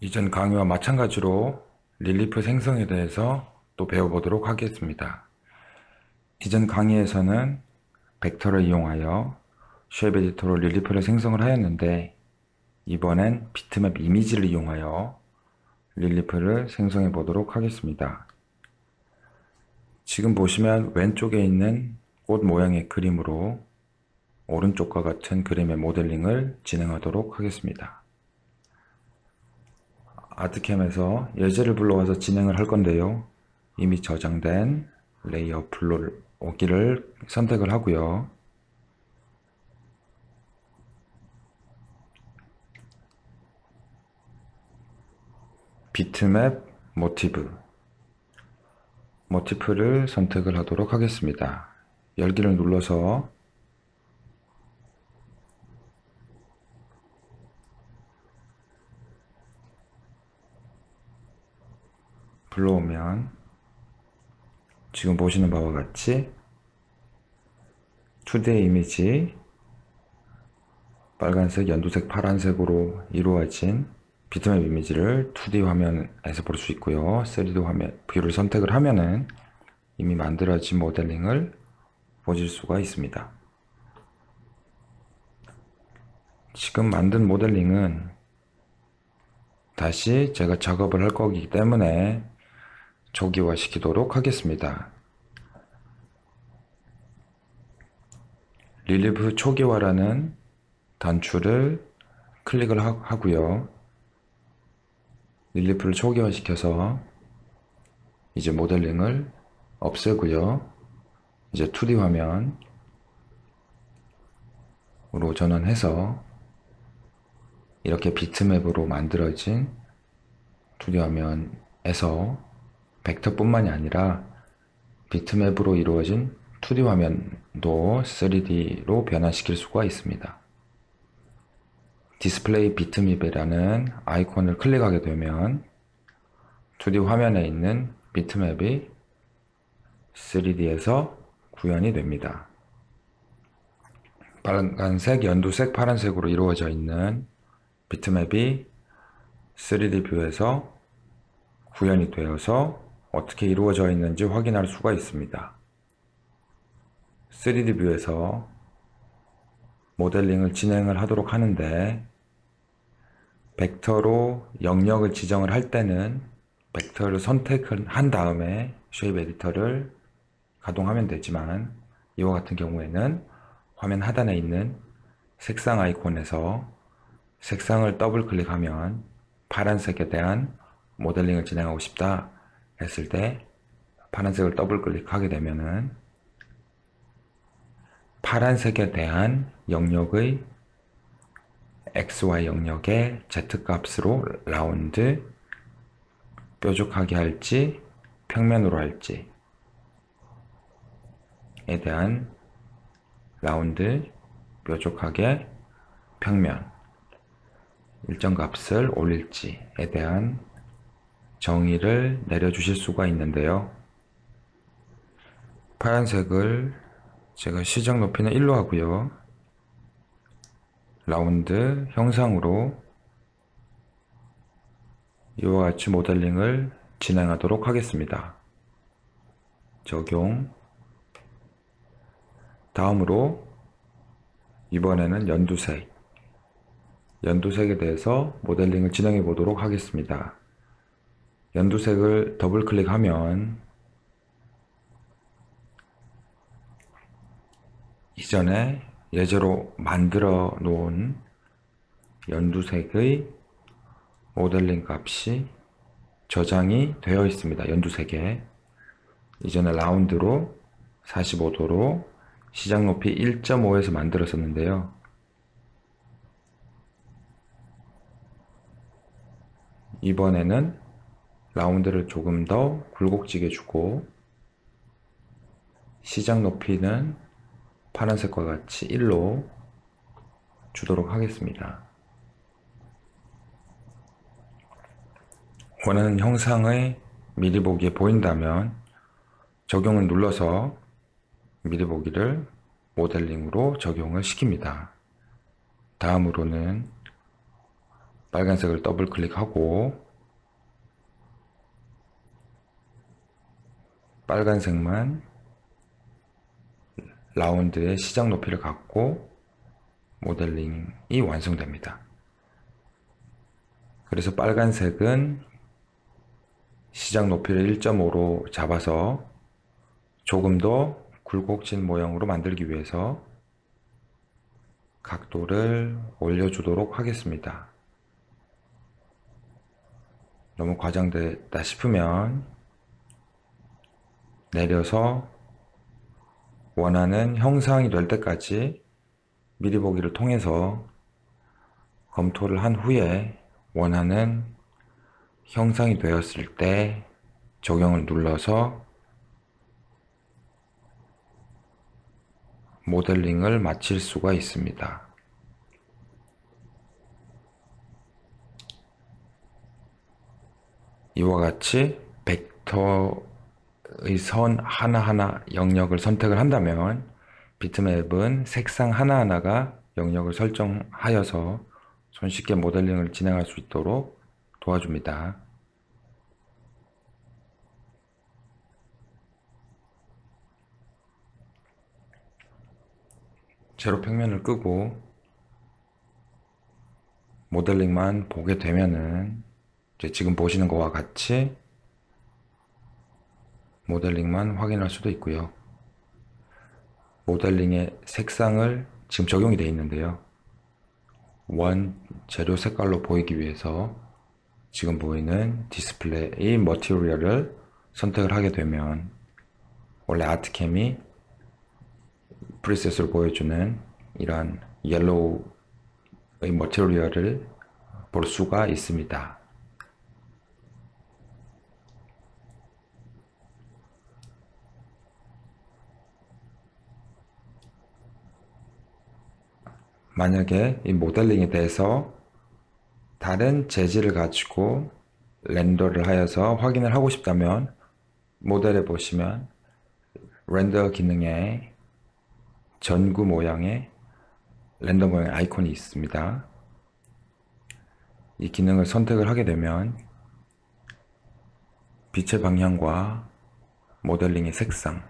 이전 강의와 마찬가지로 릴리프 생성에 대해서 또 배워보도록 하겠습니다. 이전 강의에서는 벡터를 이용하여 쉐입 에디터로 릴리프를 생성을 하였는데, 이번엔 비트맵 이미지를 이용하여 릴리프를 생성해 보도록 하겠습니다. 지금 보시면 왼쪽에 있는 꽃 모양의 그림으로 오른쪽과 같은 그림의 모델링을 진행하도록 하겠습니다. 아트캠에서 예제를 불러와서 진행을 할 건데요. 이미 저장된 레이어 불러오기를 선택을 하고요. 비트맵 모티프를 선택을 하도록 하겠습니다. 열기를 눌러서 불러오면 지금 보시는 바와 같이 2D 이미지 빨간색, 연두색, 파란색으로 이루어진 비트맵 이미지를 2D 화면에서 볼 수 있고요. 3D 화면 뷰를 선택을 하면은 이미 만들어진 모델링을 보실 수가 있습니다. 지금 만든 모델링은 다시 제가 작업을 할 거기 때문에 초기화 시키도록 하겠습니다. 릴리프 초기화라는 단추를 클릭을 하고요. 릴리프를 초기화 시켜서 이제 모델링을 없애고요. 이제 2D 화면으로 전환해서 이렇게 비트맵으로 만들어진 2D 화면에서 벡터뿐만이 아니라 비트맵으로 이루어진 2D 화면도 3D로 변환시킬 수가 있습니다. 디스플레이 비트맵이라는 아이콘을 클릭하게 되면 2D 화면에 있는 비트맵이 3D에서 구현이 됩니다. 빨간색, 연두색, 파란색으로 이루어져 있는 비트맵이 3D 뷰에서 구현이 되어서 어떻게 이루어져 있는지 확인할 수가 있습니다. 3D 뷰에서 모델링을 진행을 하도록 하는데, 벡터로 영역을 지정을 할 때는 벡터를 선택한 다음에 쉐입 에디터를 가동하면 되지만, 이와 같은 경우에는 화면 하단에 있는 색상 아이콘에서 색상을 더블 클릭하면 파란색에 대한 모델링을 진행하고 싶다 했을 때 파란색을 더블 클릭하게 되면은 파란색에 대한 영역의 XY 영역의 Z값으로 라운드, 뾰족하게 할지 평면으로 할지에 대한 라운드, 뾰족하게, 평면 일정 값을 올릴지에 대한 정의를 내려주실 수가 있는데요. 파란색을 제가 시작 높이는 1로 하고요. 라운드 형상으로 이와 같이 모델링을 진행하도록 하겠습니다. 적용. 다음으로 이번에는 연두색에 대해서 모델링을 진행해 보도록 하겠습니다. 연두색을 더블 클릭하면 이전에 예제로 만들어 놓은 연두색의 모델링 값이 저장이 되어 있습니다. 연두색에 이전에 라운드로 45도로 시작 높이 1.5에서 만들었었는데요. 이번에는 라운드를 조금 더 굴곡지게 주고 시작 높이는 파란색과 같이 1로 주도록 하겠습니다. 원하는 형상의 미리 보기에 보인다면 적용을 눌러서 미리 보기를 모델링으로 적용을 시킵니다. 다음으로는 빨간색을 더블 클릭하고 빨간색만 라운드의 시작 높이를 갖고 모델링이 완성됩니다. 그래서 빨간색은 시작 높이를 1.5로 잡아서 조금 더 굴곡진 모양으로 만들기 위해서 각도를 올려주도록 하겠습니다. 너무 과장됐다 싶으면 내려서 원하는 형상이 될 때까지 미리 보기를 통해서 검토를 한 후에 원하는 형상이 되었을 때 적용을 눌러서 모델링을 마칠 수가 있습니다. 이와 같이 벡터의 선 하나하나 영역을 선택을 한다면 비트맵은 색상 하나하나가 영역을 설정하여서 손쉽게 모델링을 진행할 수 있도록 도와줍니다. 제로 평면을 끄고 모델링만 보게 되면은 지금 보시는 것과 같이 모델링만 확인할 수도 있고요. 모델링의 색상을 지금 적용이 되어 있는데요. 원 재료 색깔로 보이기 위해서 지금 보이는 디스플레이 머티리얼을 선택을 하게 되면 원래 아트캠이 프리셋으로 보여주는 이러한 옐로우의 머티리얼을 볼 수가 있습니다. 만약에 이 모델링에 대해서 다른 재질을 가지고 렌더를 하여서 확인을 하고 싶다면 모델에 보시면 렌더 기능에 전구 모양의 렌더 모양의 아이콘이 있습니다. 이 기능을 선택을 하게 되면 빛의 방향과 모델링의 색상,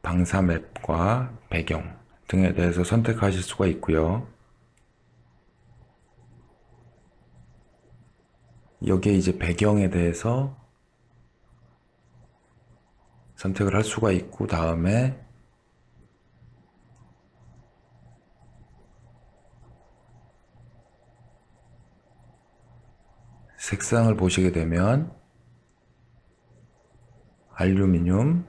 방사 맵과 배경 등에 대해서 선택하실 수가 있고요. 여기에 이제 배경에 대해서 선택을 할 수가 있고, 다음에 색상을 보시게 되면 알루미늄,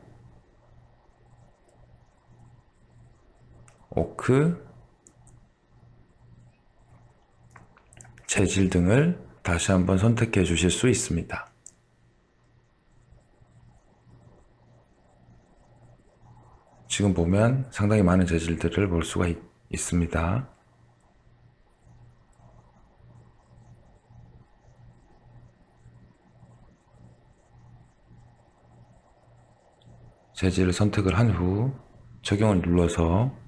오크, 재질 등을 다시 한번 선택해 주실 수 있습니다. 지금 보면 상당히 많은 재질들을 볼 수가 있습니다. 재질을 선택을 한 후 적용을 눌러서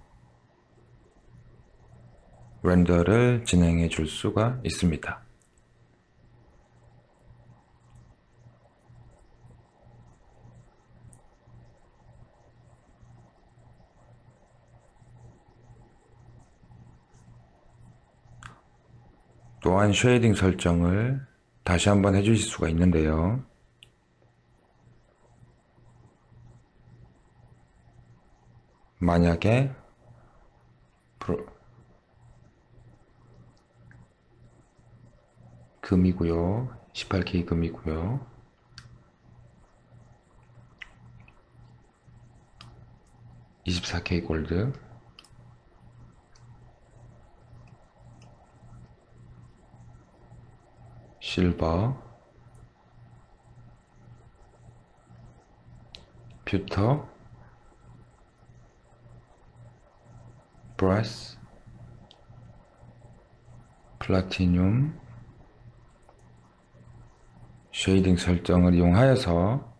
렌더를 진행해 줄 수가 있습니다. 또한 쉐이딩 설정을 다시 한번 해주실 수가 있는데요. 만약에 금이고요. 18K 금이고요. (24K) 골드, 실버, 퓨터, 브라스, 플라티늄, 쉐이딩 설정을 이용하여서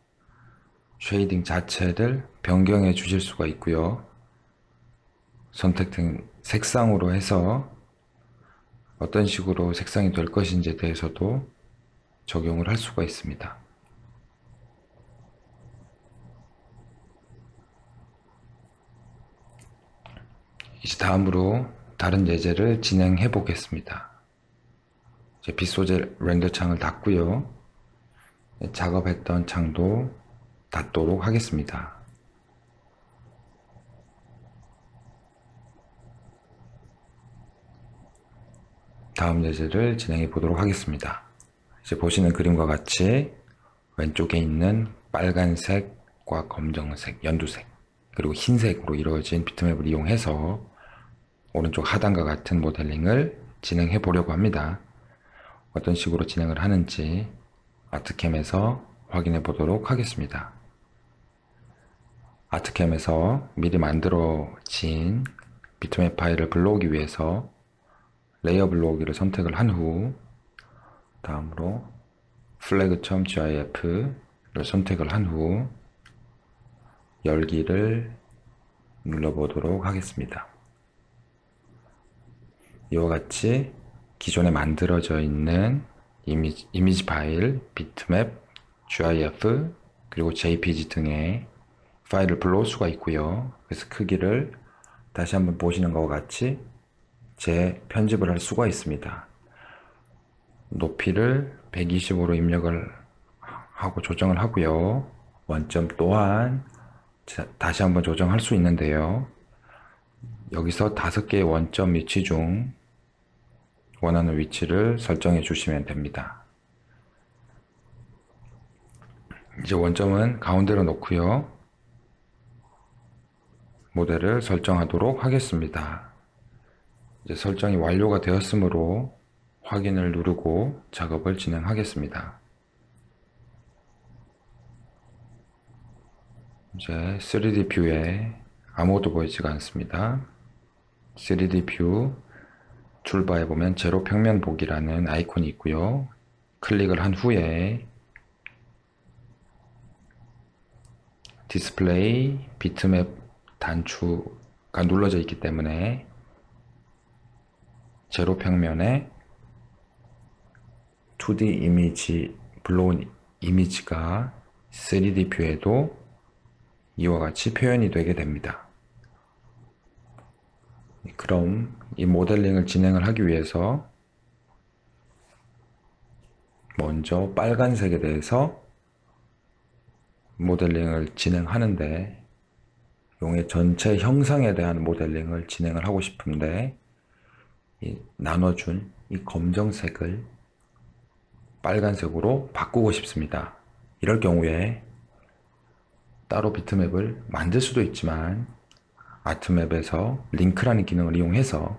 쉐이딩 자체를 변경해 주실 수가 있고요. 선택된 색상으로 해서 어떤 식으로 색상이 될 것인지에 대해서도 적용을 할 수가 있습니다. 이제 다음으로 다른 예제를 진행해 보겠습니다. 이제 빛 소재 렌더 창을 닫고요. 작업했던 창도 닫도록 하겠습니다. 다음 예제를 진행해 보도록 하겠습니다. 이제 보시는 그림과 같이 왼쪽에 있는 빨간색과 검정색, 연두색, 그리고 흰색으로 이루어진 비트맵을 이용해서 오른쪽 하단과 같은 모델링을 진행해 보려고 합니다. 어떤 식으로 진행을 하는지 아트캠에서 확인해 보도록 하겠습니다. 아트캠에서 미리 만들어진 비트맵 파일을 불러오기 위해서 레이어 불러오기를 선택을 한 후 다음으로 flag.gif를 선택을 한 후 열기를 눌러보도록 하겠습니다. 이와 같이 기존에 만들어져 있는 이미지 파일, 비트맵, GIF, 그리고 JPG 등의 파일을 불러올 수가 있고요. 그래서 크기를 다시 한번 보시는 것과 같이 재편집을 할 수가 있습니다. 높이를 120으로 입력을 하고 조정을 하고요. 원점 또한 다시 한번 조정할 수 있는데요. 여기서 5개의 원점 위치 중 원하는 위치를 설정해 주시면 됩니다. 이제 원점은 가운데로 놓고요. 모델을 설정하도록 하겠습니다. 이제 설정이 완료가 되었으므로 확인을 누르고 작업을 진행하겠습니다. 이제 3D 뷰에 아무것도 보이지가 않습니다. 3D 뷰 툴바에 보면 제로 평면 보기라는 아이콘이 있고요. 클릭을 한 후에 디스플레이 비트맵 단추가 눌러져 있기 때문에 제로 평면에 2D 이미지 불러온 이미지가 3D 뷰에도 이와 같이 표현이 되게 됩니다. 그럼 이 모델링을 진행을 하기 위해서 먼저 빨간색에 대해서 모델링을 진행하는데 용의 전체 형상에 대한 모델링을 진행을 하고 싶은데 나눠준 이 검정색을 빨간색으로 바꾸고 싶습니다. 이럴 경우에 따로 비트맵을 만들 수도 있지만 아트맵에서 링크라는 기능을 이용해서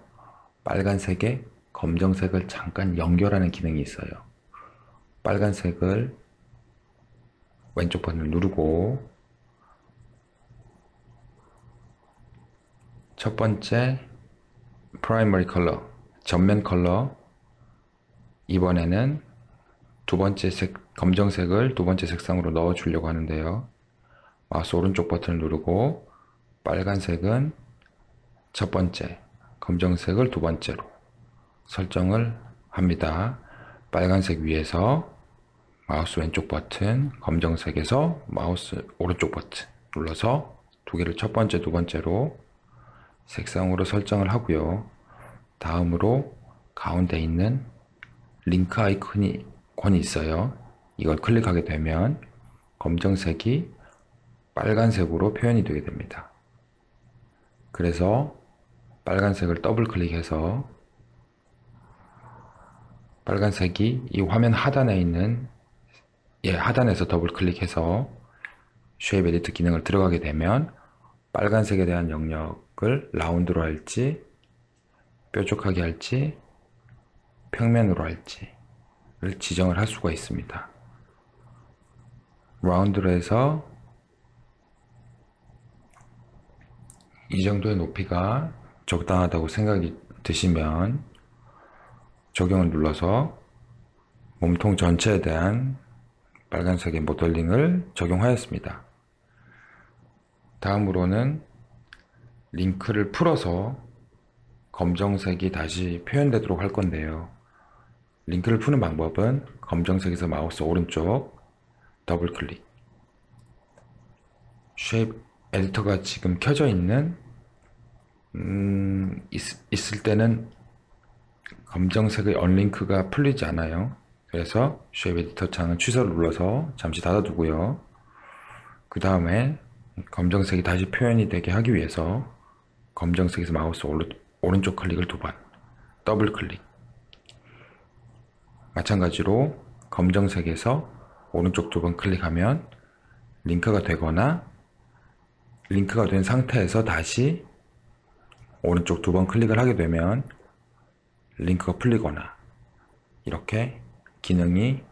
빨간색에 검정색을 잠깐 연결하는 기능이 있어요. 빨간색을 왼쪽 버튼을 누르고 첫 번째 primary color, 전면 컬러, 이번에는 두 번째 검정색을 두 번째 색상으로 넣어 주려고 하는데요. 마우스 오른쪽 버튼을 누르고 빨간색은 첫 번째, 검정색을 두 번째로 설정을 합니다. 빨간색 위에서 마우스 왼쪽 버튼, 검정색에서 마우스 오른쪽 버튼 눌러서 두 개를 첫 번째, 두 번째로 색상으로 설정을 하고요. 다음으로 가운데 있는 링크 아이콘이 있어요. 이걸 클릭하게 되면 검정색이 빨간색으로 표현이 되게 됩니다. 그래서 빨간색을 더블 클릭해서 빨간색이 이 화면 하단에 있는 하단에서 더블 클릭해서 쉐입 에디트 기능을 들어가게 되면 빨간색에 대한 영역을 라운드로 할지 뾰족하게 할지 평면으로 할지를 지정을 할 수가 있습니다. 라운드로 해서 이 정도의 높이가 적당하다고 생각이 드시면 적용을 눌러서 몸통 전체에 대한 빨간색의 모델링을 적용하였습니다. 다음으로는 링크를 풀어서 검정색이 다시 표현되도록 할 건데요. 링크를 푸는 방법은 검정색에서 마우스 오른쪽 더블 클릭. 쉐입 에디터가 지금 켜져 있는 있을 때는 검정색의 언링크가 풀리지 않아요. 그래서 쉐입 에디터 창은 취소를 눌러서 잠시 닫아두고요. 그 다음에 검정색이 다시 표현이 되게 하기 위해서 검정색에서 마우스 오른쪽 클릭을 2번, 더블 클릭. 마찬가지로 검정색에서 오른쪽 2번 클릭하면 링크가 되거나, 링크가 된 상태에서 다시 오른쪽 2번 클릭을 하게 되면 링크가 풀리거나, 이렇게 기능이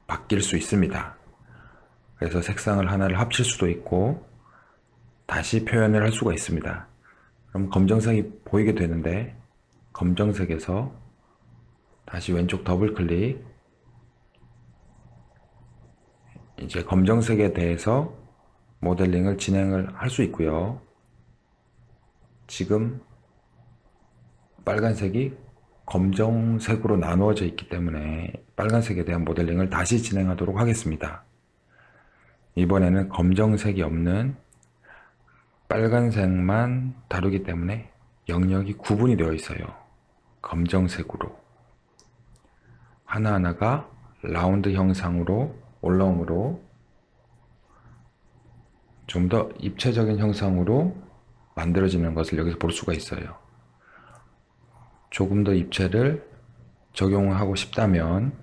바뀔 수 있습니다. 그래서 색상을 하나를 합칠 수도 있고 다시 표현을 할 수가 있습니다. 그럼 검정색이 보이게 되는데, 검정색에서 다시 왼쪽 더블 클릭. 이제 검정색에 대해서 모델링을 진행을 할 수 있고요. 지금 빨간색이 검정색으로 나누어져 있기 때문에 빨간색에 대한 모델링을 다시 진행하도록 하겠습니다. 이번에는 검정색이 없는 빨간색만 다루기 때문에 영역이 구분이 되어 있어요. 검정색으로. 하나하나가 라운드 형상으로 올라오므로 좀 더 입체적인 형상으로 만들어지는 것을 여기서 볼 수가 있어요. 조금 더 입체를 적용하고 싶다면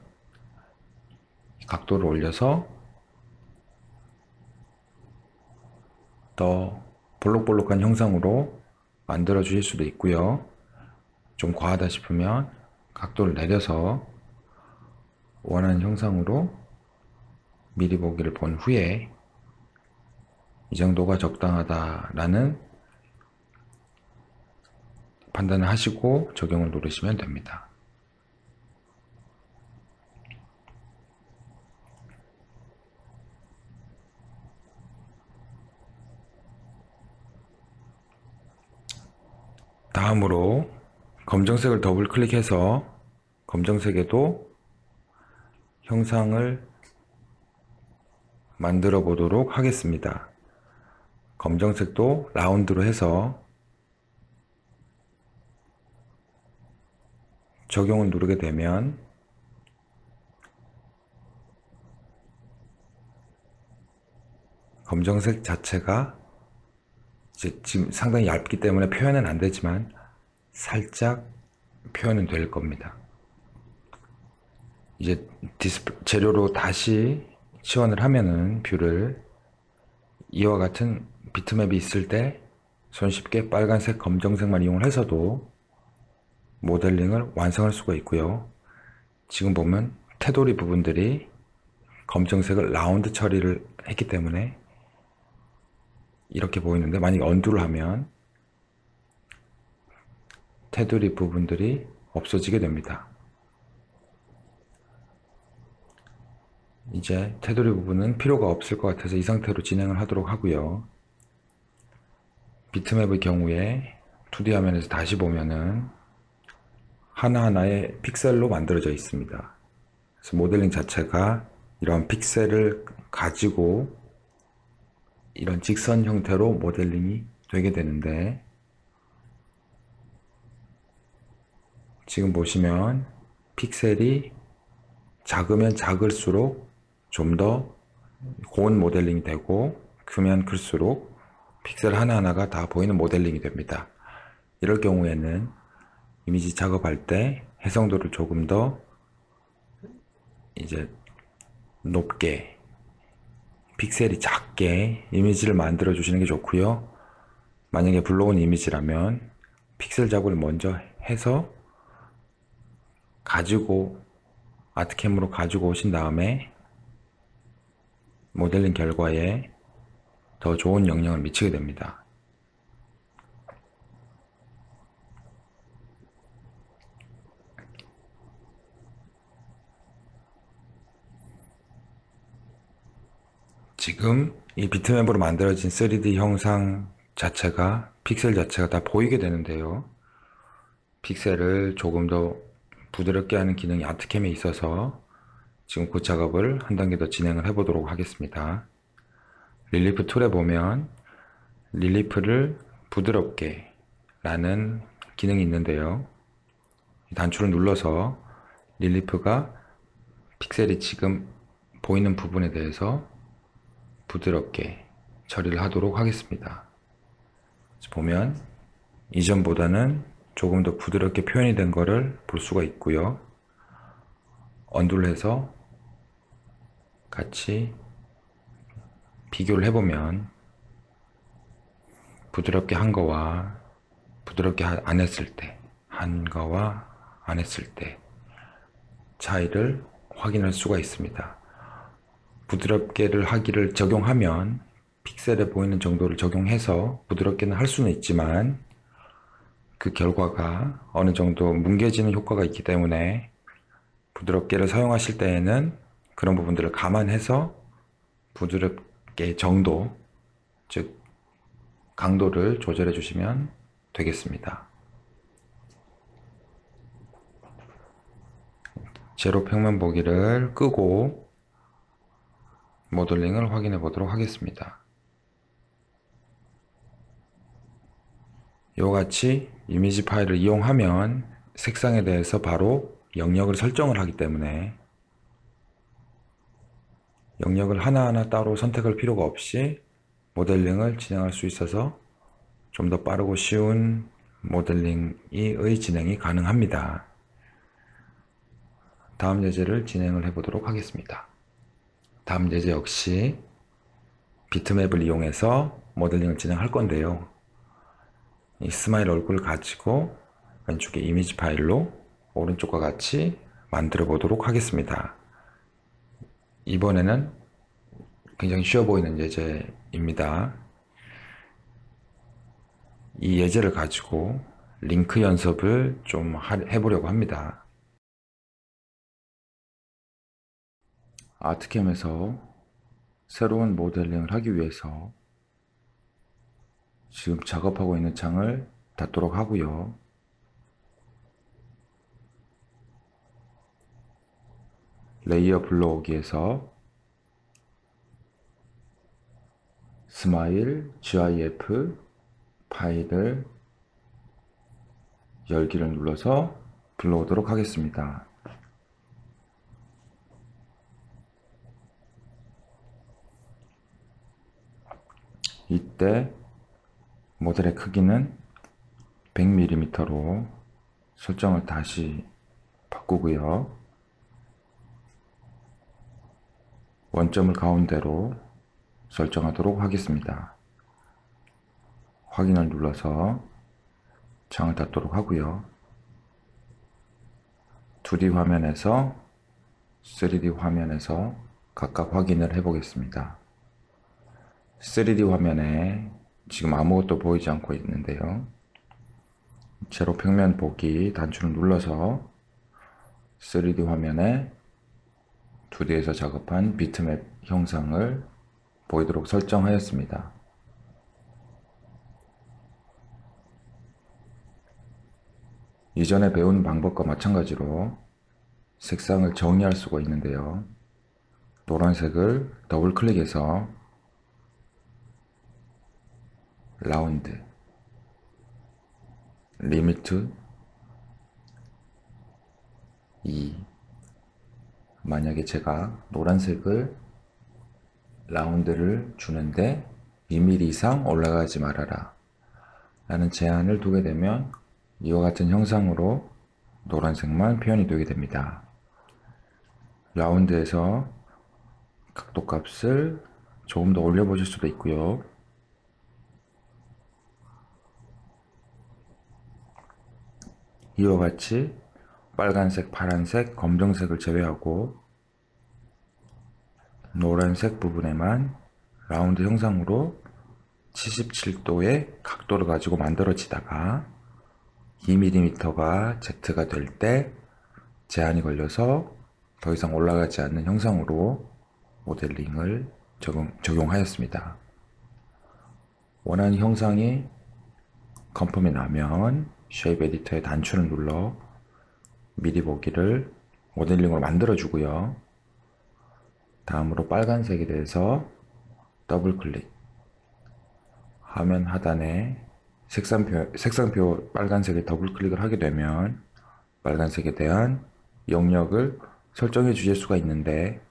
각도를 올려서 더 볼록볼록한 형상으로 만들어 주실 수도 있고요. 좀 과하다 싶으면 각도를 내려서 원하는 형상으로 미리 보기를 본 후에 이 정도가 적당하다라는 판단을 하시고 적용을 누르시면 됩니다. 다음으로 검정색을 더블 클릭해서 검정색에도 형상을 만들어 보도록 하겠습니다. 검정색도 라운드로 해서 적용을 누르게 되면 검정색 자체가 이제 지금 상당히 얇기 때문에 표현은 안 되지만 살짝 표현은 될 겁니다. 이제 재료로 다시 치환을 하면은 뷰를 이와 같은 비트맵이 있을 때 손쉽게 빨간색, 검정색만 이용을 해서도 모델링을 완성할 수가 있고요. 지금 보면 테두리 부분들이 검정색을 라운드 처리를 했기 때문에 이렇게 보이는데, 만약에 언두를 하면 테두리 부분들이 없어지게 됩니다. 이제 테두리 부분은 필요가 없을 것 같아서 이 상태로 진행을 하도록 하고요. 비트맵의 경우에 2D 화면에서 다시 보면은 하나하나의 픽셀로 만들어져 있습니다. 그래서 모델링 자체가 이런 픽셀을 가지고 이런 직선 형태로 모델링이 되게 되는데, 지금 보시면 픽셀이 작으면 작을수록 좀 더 고운 모델링이 되고, 크면 클수록 픽셀 하나하나가 다 보이는 모델링이 됩니다. 이럴 경우에는 이미지 작업할 때 해상도를 조금 더 이제 높게, 픽셀이 작게 이미지를 만들어 주시는 게 좋고요. 만약에 불러온 이미지라면 픽셀 작업을 먼저 해서 아트캠으로 가지고 오신 다음에 모델링 결과에 더 좋은 영향을 미치게 됩니다. 지금 이 비트맵으로 만들어진 3D 형상 자체가, 픽셀 자체가 다 보이게 되는데요. 픽셀을 조금 더 부드럽게 하는 기능이 아트캠에 있어서 지금 그 작업을 한 단계 더 진행을 해 보도록 하겠습니다. 릴리프 툴에 보면 릴리프를 부드럽게 라는 기능이 있는데요. 단추를 눌러서 릴리프가 픽셀이 지금 보이는 부분에 대해서 부드럽게 처리를 하도록 하겠습니다. 보면 이전보다는 조금 더 부드럽게 표현이 된 거를 볼 수가 있고요. 언두를 해서 같이 비교를 해보면 부드럽게 한 거와 부드럽게 안 했을 때, 한 거와 안 했을 때 차이를 확인할 수가 있습니다. 부드럽게를 하기를 적용하면 픽셀에 보이는 정도를 적용해서 부드럽게는 할 수는 있지만 그 결과가 어느 정도 뭉개지는 효과가 있기 때문에 부드럽게를 사용하실 때에는 그런 부분들을 감안해서 부드럽게 정도, 즉 강도를 조절해 주시면 되겠습니다. 제로 평면 보기를 끄고 모델링을 확인해 보도록 하겠습니다. 이와 같이 이미지 파일을 이용하면 색상에 대해서 바로 영역을 설정을 하기 때문에 영역을 하나하나 따로 선택할 필요가 없이 모델링을 진행할 수 있어서 좀 더 빠르고 쉬운 모델링의 진행이 가능합니다. 다음 예제를 진행을 해 보도록 하겠습니다. 다음 예제 역시 비트맵을 이용해서 모델링을 진행할 건데요. 이 스마일 얼굴을 가지고 왼쪽에 이미지 파일로 오른쪽과 같이 만들어 보도록 하겠습니다. 이번에는 굉장히 쉬워 보이는 예제입니다. 이 예제를 가지고 링크 연습을 좀 해보려고 합니다. 아트캠에서 새로운 모델링을 하기 위해서 지금 작업하고 있는 창을 닫도록 하고요. 레이어 불러오기에서 스마일 GIF 파일을 열기를 눌러서 불러오도록 하겠습니다. 이때 모델의 크기는 100mm로 설정을 다시 바꾸고요. 원점을 가운데로 설정하도록 하겠습니다. 확인을 눌러서 창을 닫도록 하고요. 2D 화면에서 3D 화면에서 각각 확인을 해 보겠습니다. 3D 화면에 지금 아무것도 보이지 않고 있는데요. 제로 평면 보기 단추를 눌러서 3D 화면에 2D에서 작업한 비트맵 형상을 보이도록 설정하였습니다. 이전에 배운 방법과 마찬가지로 색상을 정의할 수가 있는데요. 노란색을 더블 클릭해서 라운드, 리미트 2. 만약에 제가 노란색을 라운드를 주는데 2mm 이상 올라가지 말아라 라는 제한을 두게 되면 이와 같은 형상으로 노란색만 표현이 되게 됩니다. 라운드에서 각도 값을 조금 더 올려보실 수도 있고요. 이와 같이 빨간색, 파란색, 검정색을 제외하고 노란색 부분에만 라운드 형상으로 77도의 각도를 가지고 만들어지다가 2mm가 Z가 될 때 제한이 걸려서 더 이상 올라가지 않는 형상으로 모델링을 적용하였습니다. 원하는 형상이 컨펌이 나면 쉐입 에디터의 단추를 눌러 미리 보기를 모델링으로 만들어 주고요. 다음으로 빨간색에 대해서 더블 클릭. 화면 하단에 색상표 빨간색에 더블 클릭을 하게 되면 빨간색에 대한 영역을 설정해 주실 수가 있는데,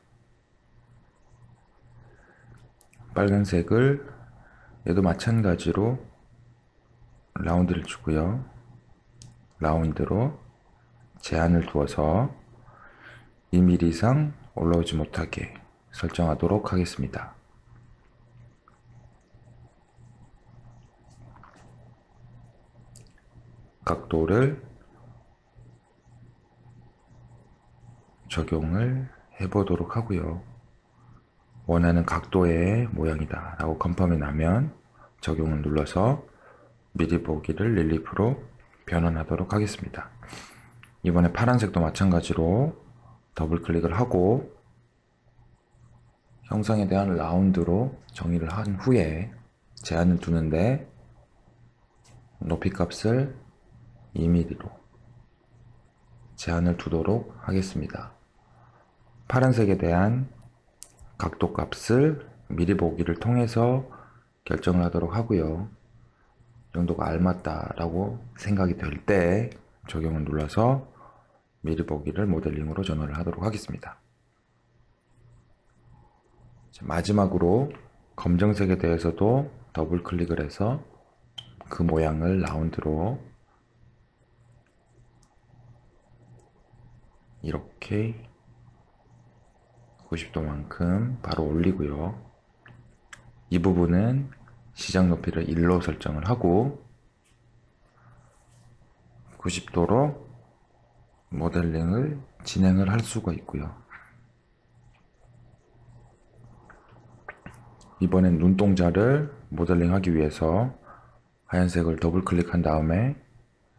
빨간색을 얘도 마찬가지로 라운드를 주고요. 라운드로 제한을 두어서 2mm 이상 올라오지 못하게 설정하도록 하겠습니다. 각도를 적용을 해보도록 하고요. 원하는 각도의 모양이다 라고 컨펌이 나면 적용을 눌러서 미리 보기를 릴리프로 변환하도록 하겠습니다. 이번에 파란색도 마찬가지로 더블 클릭을 하고 형상에 대한 라운드로 정의를 한 후에 제한을 두는데 높이 값을 2mm로 제한을 두도록 하겠습니다. 파란색에 대한 각도 값을 미리 보기를 통해서 결정을 하도록 하고요. 이 정도가 알맞다라고 생각이 될 때 적용을 눌러서 미리 보기를 모델링으로 전환을 하도록 하겠습니다. 마지막으로 검정색에 대해서도 더블 클릭을 해서 그 모양을 라운드로 이렇게 90도만큼 바로 올리고요. 이 부분은 시작 높이를 1로 설정을 하고 90도로 모델링을 진행을 할 수가 있고요. 이번엔 눈동자를 모델링 하기 위해서 하얀색을 더블 클릭한 다음에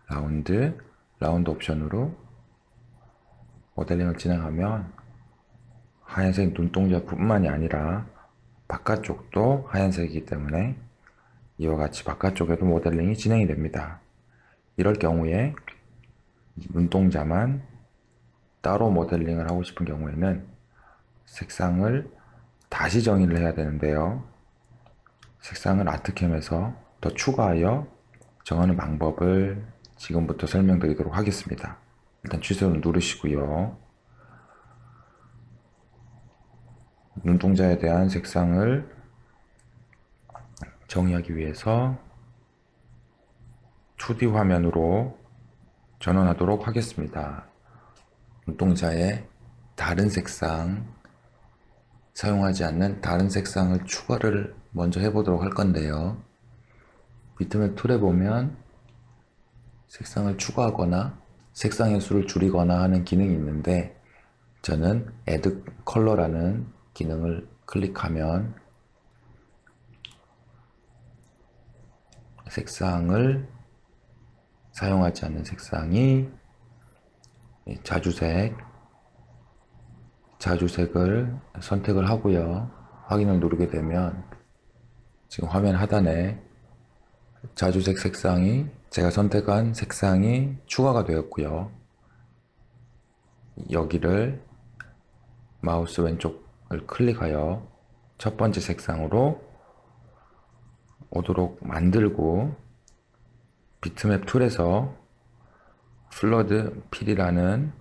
라운드 옵션으로 모델링을 진행하면 하얀색 눈동자 뿐만이 아니라 바깥쪽도 하얀색이기 때문에 이와 같이 바깥쪽에도 모델링이 진행이 됩니다. 이럴 경우에 눈동자만 따로 모델링을 하고 싶은 경우에는 색상을 다시 정의를 해야 되는데요. 색상을 아트캠에서 더 추가하여 정하는 방법을 지금부터 설명드리도록 하겠습니다. 일단 취소를 누르시고요. 눈동자에 대한 색상을 정의하기 위해서 2D 화면으로 전환하도록 하겠습니다. 눈동자에 다른 색상, 사용하지 않는 다른 색상을 추가를 먼저 해보도록 할 건데요. 비트맵 툴에 보면 색상을 추가하거나 색상의 수를 줄이거나 하는 기능이 있는데, 저는 Add Color라는 기능을 클릭하면 색상을 사용하지 않는 색상이 자주색을 선택을 하고요. 확인을 누르게 되면 지금 화면 하단에 자주색 색상이 제가 선택한 색상이 추가가 되었고요. 여기를 마우스 왼쪽을 클릭하여 첫 번째 색상으로 오도록 만들고, 비트맵 툴에서 플러드 필이라는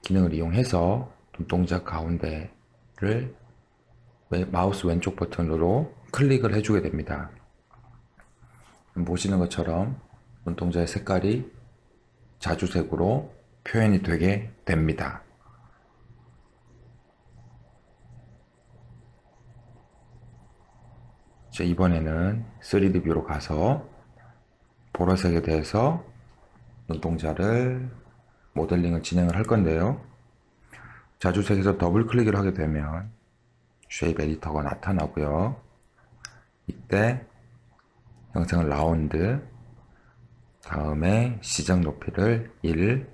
기능을 이용해서 눈동자 가운데를 마우스 왼쪽 버튼으로 클릭을 해주게 됩니다. 보시는 것처럼 눈동자의 색깔이 자주색으로 표현이 되게 됩니다. 자, 이번에는 3D 뷰로 가서 보라색에 대해서 눈동자를 모델링을 진행을 할 건데요. 자주색에서 더블 클릭을 하게 되면 쉐입 에디터가 나타나고요. 이때 형상을 라운드, 다음에 시작 높이를 1,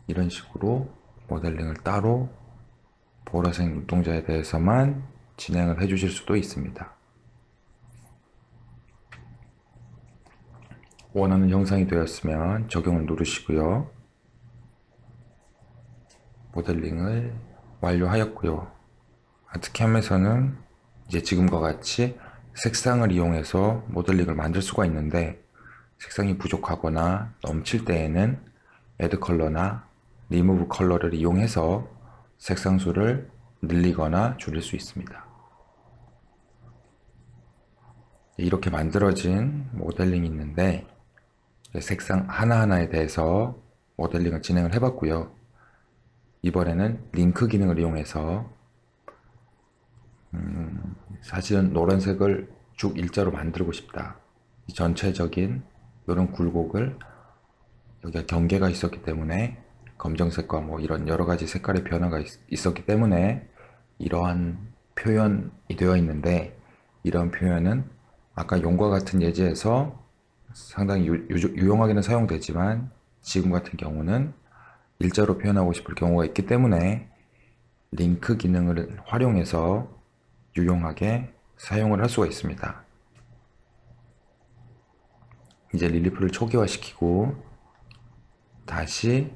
이런 식으로 모델링을 따로 보라색 눈동자에 대해서만 진행을 해주실 수도 있습니다. 원하는 형상이 되었으면 적용을 누르시고요. 모델링을 완료하였고요. 아트캠에서는 이제 지금과 같이 색상을 이용해서 모델링을 만들 수가 있는데, 색상이 부족하거나 넘칠 때에는 Add 컬러나 Remove 컬러를 이용해서 색상수를 늘리거나 줄일 수 있습니다. 이렇게 만들어진 모델링이 있는데, 색상 하나하나에 대해서 모델링을 진행을 해봤고요. 이번에는 링크 기능을 이용해서 사실은 노란색을 쭉 일자로 만들고 싶다. 이 전체적인 이런 굴곡을, 여기가 경계가 있었기 때문에 검정색과 뭐 이런 여러가지 색깔의 변화가 있었기 때문에 이러한 표현이 되어 있는데, 이런 표현은 아까 용과 같은 예제에서 상당히 유용하게는 사용되지만, 지금 같은 경우는 일자로 표현하고 싶을 경우가 있기 때문에 링크 기능을 활용해서 유용하게 사용을 할 수가 있습니다. 이제 릴리프를 초기화시키고 다시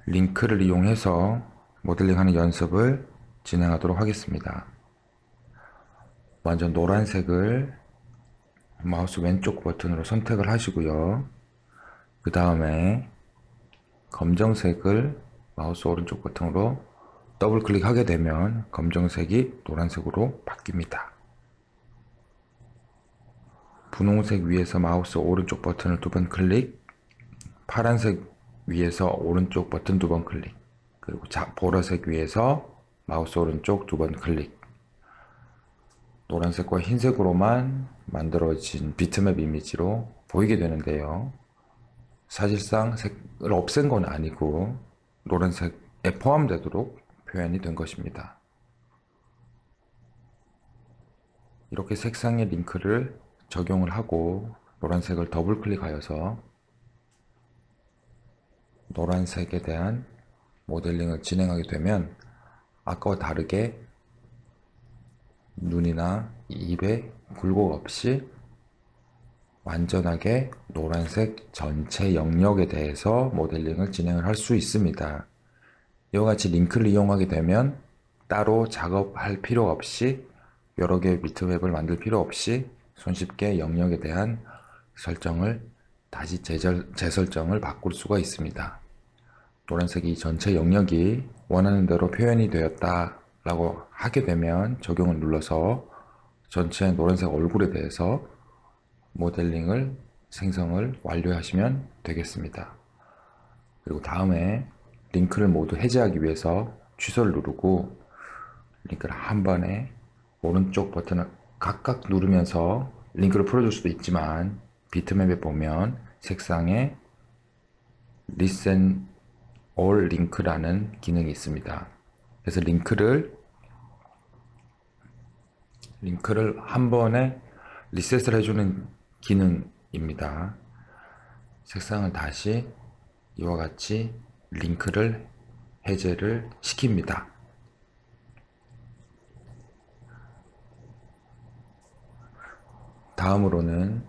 링크를 이용해서 모델링하는 연습을 진행하도록 하겠습니다. 먼저 노란색을 마우스 왼쪽 버튼으로 선택을 하시고요. 그 다음에 검정색을 마우스 오른쪽 버튼으로 더블 클릭하게 되면 검정색이 노란색으로 바뀝니다. 분홍색 위에서 마우스 오른쪽 버튼을 2번 클릭, 파란색 위에서 오른쪽 버튼 2번 클릭, 그리고 보라색 위에서 마우스 오른쪽 2번 클릭. 노란색과 흰색으로만 만들어진 비트맵 이미지로 보이게 되는데요. 사실상 색을 없앤 건 아니고 노란색에 포함되도록 표현이 된 것입니다. 이렇게 색상의 링크를 적용을 하고 노란색을 더블 클릭하여서 노란색에 대한 모델링을 진행하게 되면 아까와 다르게 눈이나 입에 굴곡 없이 완전하게 노란색 전체 영역에 대해서 모델링을 진행을 할 수 있습니다. 이와 같이 링크를 이용하게 되면 따로 작업할 필요 없이, 여러 개의 비트맵을 만들 필요 없이 손쉽게 영역에 대한 설정을 다시 재설정을 바꿀 수가 있습니다. 노란색이 전체 영역이 원하는 대로 표현이 되었다 라고 하게 되면 적용을 눌러서 전체 노란색 얼굴에 대해서 모델링을 생성을 완료하시면 되겠습니다. 그리고 다음에 링크를 모두 해제하기 위해서 취소를 누르고, 링크를 한 번에 오른쪽 버튼을 각각 누르면서 링크를 풀어줄 수도 있지만, 비트맵에 보면 색상에 Listen All Link라는 기능이 있습니다. 그래서 링크를 한 번에 리셋을 해주는 기능입니다. 색상을 다시 이와 같이 링크를 해제를 시킵니다. 다음으로는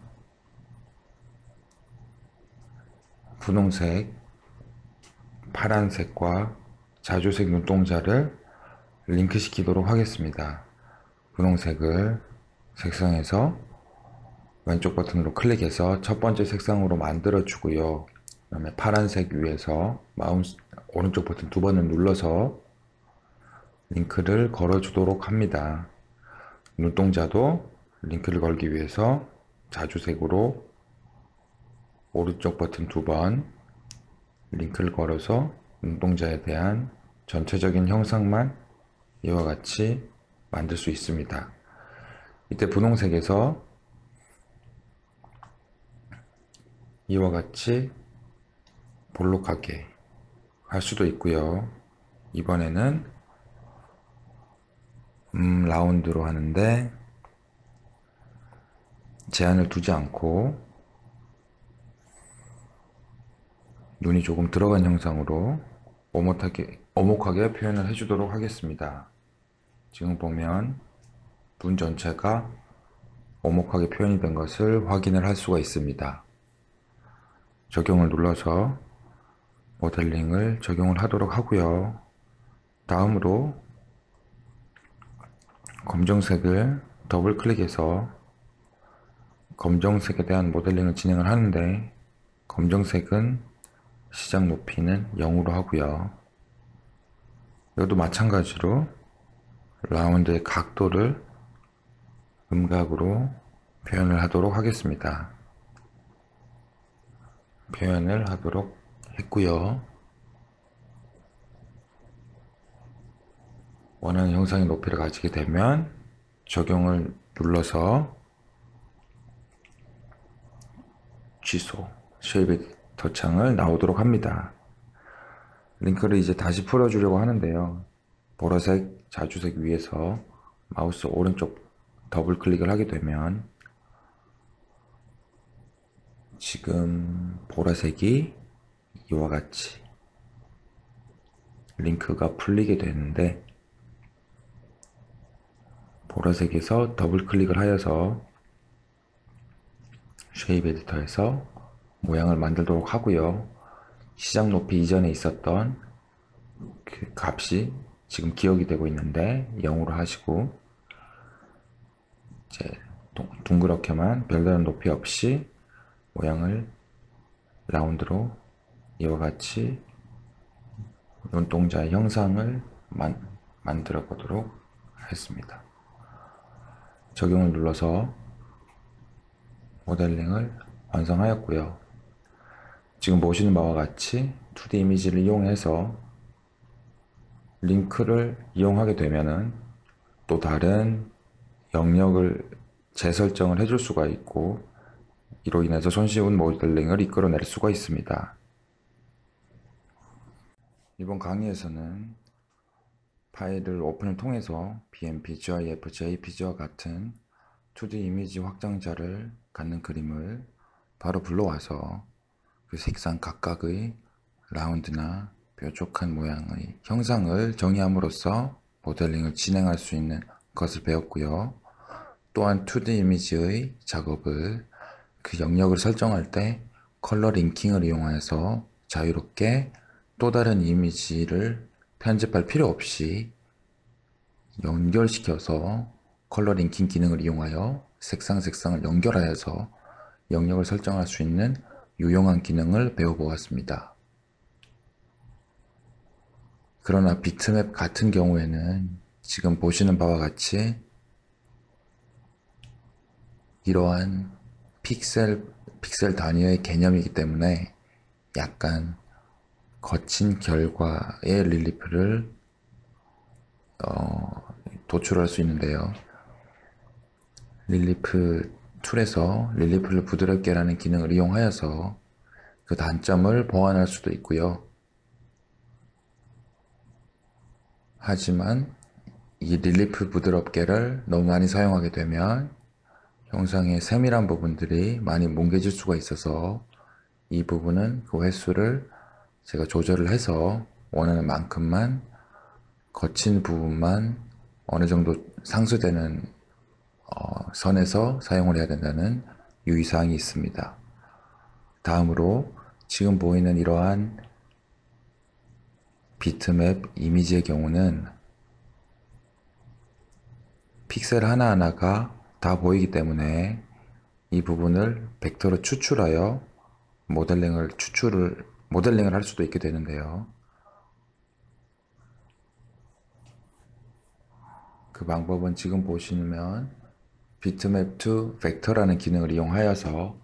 분홍색, 파란색과 자주색 눈동자를 링크 시키도록 하겠습니다. 분홍색을 색상에서 왼쪽 버튼으로 클릭해서 첫 번째 색상으로 만들어 주고요. 그 다음에 파란색 위에서 마우스 오른쪽 버튼 2번을 눌러서 링크를 걸어 주도록 합니다. 눈동자도 링크를 걸기 위해서 자주색으로 오른쪽 버튼 2번 링크를 걸어서 눈동자에 대한 전체적인 형상만 이와 같이 만들 수 있습니다. 이때 분홍색에서 이와 같이 볼록하게 할 수도 있고요. 이번에는 라운드로 하는데 제한을 두지 않고 눈이 조금 들어간 형상으로 오목하게 표현을 해주도록 하겠습니다. 지금 보면 눈 전체가 오목하게 표현이 된 것을 확인을 할 수가 있습니다. 적용을 눌러서 모델링을 적용을 하도록 하고요. 다음으로 검정색을 더블 클릭해서 검정색에 대한 모델링을 진행을 하는데, 검정색은 시작 높이는 0으로 하고요. 이것도 마찬가지로 라운드의 각도를 음각으로 표현을 하도록 하겠습니다. 표현을 하도록 했고요. 원하는 형상의 높이를 가지게 되면 적용을 눌러서 취소, 쉐입 에디터 창을 나오도록 합니다. 링크를 이제 다시 풀어주려고 하는데요. 보라색 자주색 위에서 마우스 오른쪽 더블 클릭을 하게 되면 지금 보라색이 이와 같이 링크가 풀리게 되는데, 보라색에서 더블 클릭을 하여서 쉐입 에디터에서 모양을 만들도록 하고요. 시작 높이 이전에 있었던 그 값이 지금 기억이 되고 있는데 0으로 하시고, 이제 둥그렇게만 별다른 높이 없이 모양을 라운드로 이와 같이 눈동자의 형상을 만들어 보도록 하겠습니다. 적용을 눌러서 모델링을 완성하였고요. 지금 보시는 바와 같이 2D 이미지를 이용해서 링크를 이용하게 되면은 또 다른 영역을 재설정을 해줄 수가 있고, 이로 인해서 손쉬운 모델링을 이끌어낼 수가 있습니다. 이번 강의에서는 파일을 오픈을 통해서 BMP, GIF, JPG와 같은 2D 이미지 확장자를 갖는 그림을 바로 불러와서 그 색상 각각의 라운드나 뾰족한 모양의 형상을 정의함으로써 모델링을 진행할 수 있는 것을 배웠고요. 또한 2D 이미지의 작업을 그 영역을 설정할 때 컬러 링킹을 이용해서 자유롭게 또 다른 이미지를 편집할 필요 없이 연결시켜서 컬러 링킹 기능을 이용하여 색상을 연결하여서 영역을 설정할 수 있는 유용한 기능을 배워보았습니다. 그러나 비트맵 같은 경우에는 지금 보시는 바와 같이 이러한 픽셀 단위의 개념이기 때문에 약간 거친 결과의 릴리프를 도출할 수 있는데요. 릴리프 툴에서 릴리프를 부드럽게 라는 기능을 이용하여서 그 단점을 보완할 수도 있고요. 하지만 이 릴리프 부드럽게를 너무 많이 사용하게 되면 형상의 세밀한 부분들이 많이 뭉개질 수가 있어서 이 부분은 그 횟수를 제가 조절을 해서 원하는 만큼만, 거친 부분만 어느 정도 상수되는 선에서 사용을 해야 된다는 유의사항이 있습니다. 다음으로 지금 보이는 이러한 비트맵 이미지의 경우는 픽셀 하나하나가 다 보이기 때문에 이 부분을 벡터로 추출하여 모델링을 할 수도 있게 되는데요. 그 방법은 지금 보시면 비트맵 to 벡터라는 기능을 이용하여서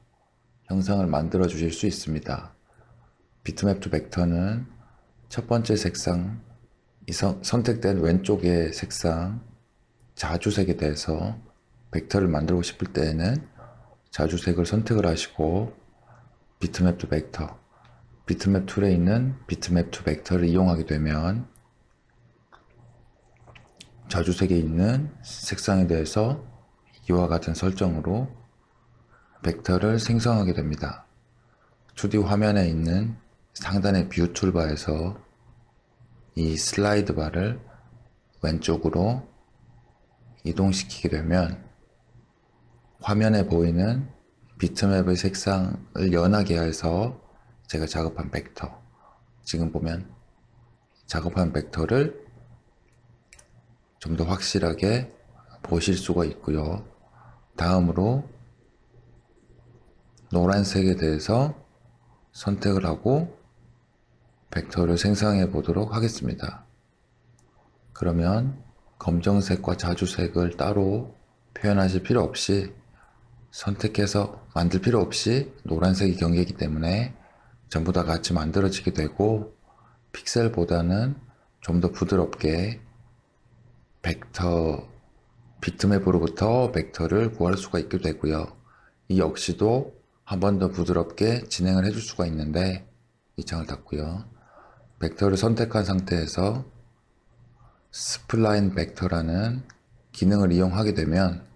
형상을 만들어 주실 수 있습니다. 비트맵 to 벡터는 첫 번째 색상, 선택된 왼쪽의 색상 자주색에 대해서 벡터를 만들고 싶을 때에는 자주색을 선택을 하시고 비트맵 to 벡터, 비트맵 툴에 있는 비트맵 to 벡터를 이용하게 되면 자주색에 있는 색상에 대해서 이와 같은 설정으로 벡터를 생성하게 됩니다. 2D 화면에 있는 상단의 뷰 툴바에서 이 슬라이드 바를 왼쪽으로 이동시키게 되면 화면에 보이는 비트맵의 색상을 연하게 해서 제가 작업한 벡터, 지금 보면 작업한 벡터를 좀 더 확실하게 보실 수가 있고요. 다음으로 노란색에 대해서 선택을 하고 벡터를 생성해 보도록 하겠습니다. 그러면 검정색과 자주색을 따로 표현하실 필요 없이, 선택해서 만들 필요 없이 노란색이 경계이기 때문에 전부 다 같이 만들어지게 되고, 픽셀보다는 좀 더 부드럽게 벡터, 비트맵으로부터 벡터를 구할 수가 있게 되고요. 이 역시도 한 번 더 부드럽게 진행을 해줄 수가 있는데, 이 창을 닫고요. 벡터를 선택한 상태에서 스플라인 벡터라는 기능을 이용하게 되면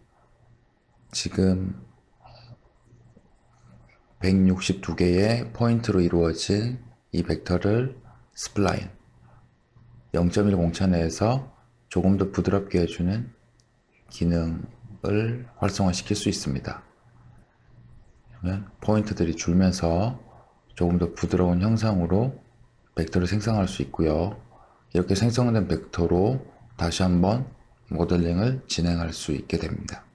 지금 162개의 포인트로 이루어진 이 벡터를 스플라인 0.1 공차 내에서 조금 더 부드럽게 해주는 기능을 활성화시킬 수 있습니다. 그러면 포인트들이 줄면서 조금 더 부드러운 형상으로 벡터를 생성할 수 있고요. 이렇게 생성된 벡터로 다시 한번 모델링을 진행할 수 있게 됩니다.